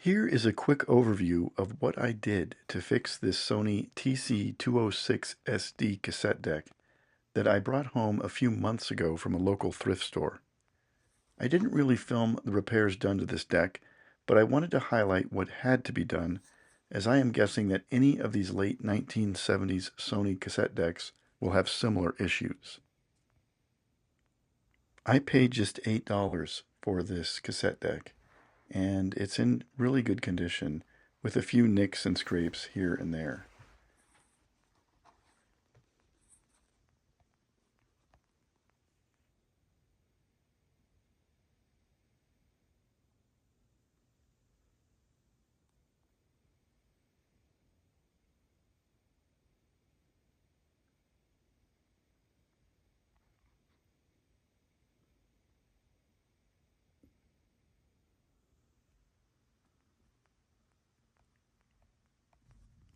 Here is a quick overview of what I did to fix this Sony TC-206 SD cassette deck that I brought home a few months ago from a local thrift store. I didn't really film the repairs done to this deck, but I wanted to highlight what had to be done, as I am guessing that any of these late 1970s Sony cassette decks will have similar issues. I paid just $8 for this cassette deck, and it's in really good condition with a few nicks and scrapes here and there.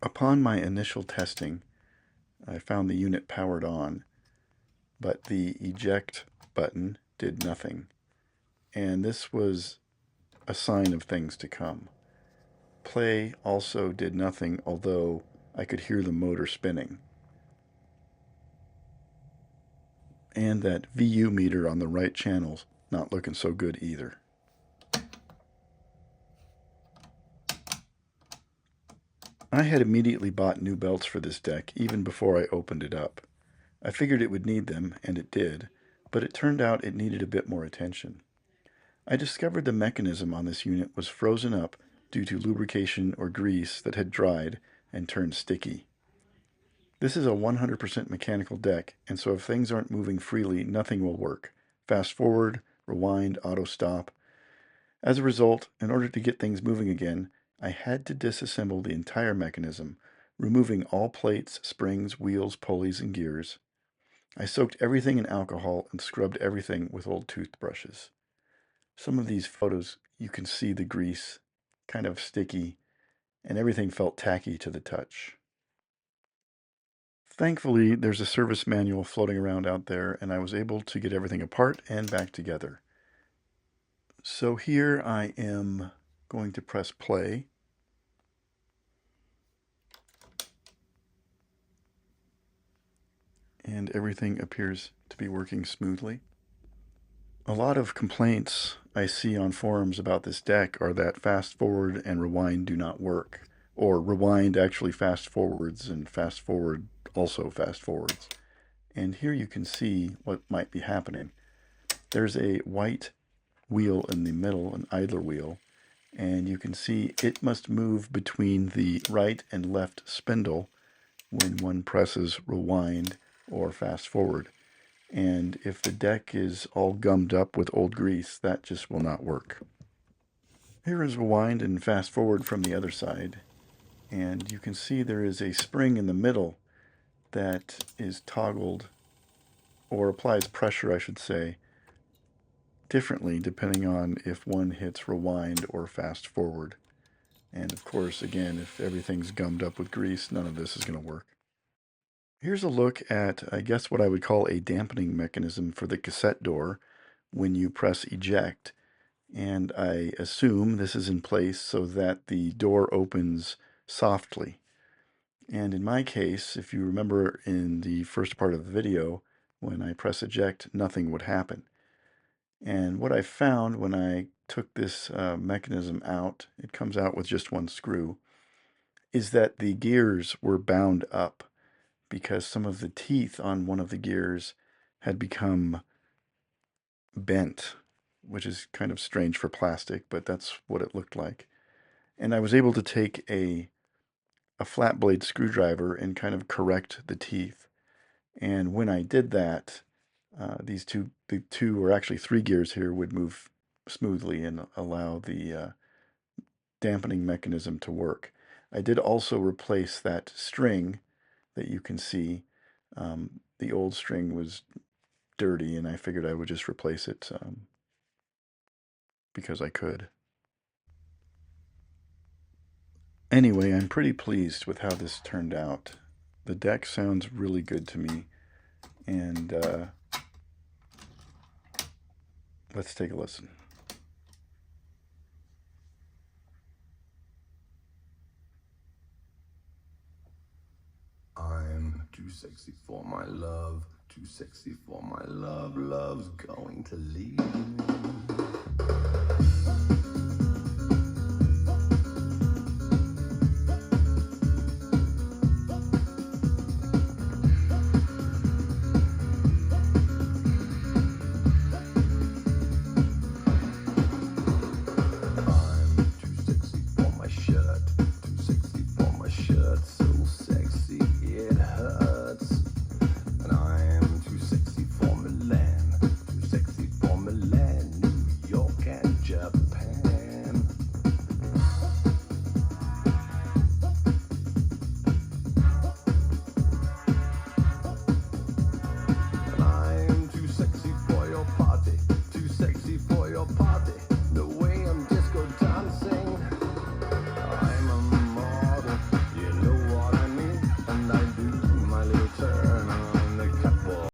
Upon my initial testing, I found the unit powered on, but the eject button did nothing, and this was a sign of things to come. Play also did nothing, although I could hear the motor spinning. And that VU meter on the right channel's not looking so good either. I had immediately bought new belts for this deck even before I opened it up. I figured it would need them, and it did, but it turned out it needed a bit more attention. I discovered the mechanism on this unit was frozen up due to lubrication or grease that had dried and turned sticky. This is a 100% mechanical deck, and so if things aren't moving freely, nothing will work. Fast forward, rewind, auto stop. As a result, in order to get things moving again, I had to disassemble the entire mechanism, removing all plates, springs, wheels, pulleys, and gears. I soaked everything in alcohol and scrubbed everything with old toothbrushes. Some of these photos, you can see the grease, kind of sticky, and everything felt tacky to the touch. Thankfully, there's a service manual floating around out there, and I was able to get everything apart and back together. So here I am going to press play. And everything appears to be working smoothly. A lot of complaints I see on forums about this deck are that fast forward and rewind do not work, or rewind actually fast forwards and fast forward also fast forwards. And here you can see what might be happening. There's a white wheel in the middle, an idler wheel, and you can see it must move between the right and left spindle when one presses rewind or fast forward. And if the deck is all gummed up with old grease, that just will not work. Here is rewind and fast forward from the other side. And you can see there is a spring in the middle that is toggled, or applies pressure, I should say, differently depending on if one hits rewind or fast forward. And of course, again, if everything's gummed up with grease, none of this is going to work. Here's a look at, I guess, what I would call a dampening mechanism for the cassette door when you press eject. And I assume this is in place so that the door opens softly. And in my case, if you remember in the first part of the video, when I press eject, nothing would happen. And what I found when I took this mechanism out, it comes out with just one screw, is that the gears were bound up because some of the teeth on one of the gears had become bent, which is kind of strange for plastic, but that's what it looked like. And I was able to take a flat blade screwdriver and kind of correct the teeth. And when I did that, the two or actually three gears here would move smoothly and allow the dampening mechanism to work. I did also replace that string that you can see. The old string was dirty, and I figured I would just replace it because I could. Anyway, I'm pretty pleased with how this turned out. The deck sounds really good to me, and let's take a listen. Too sexy for my love, too sexy for my love. Love's going to leave me.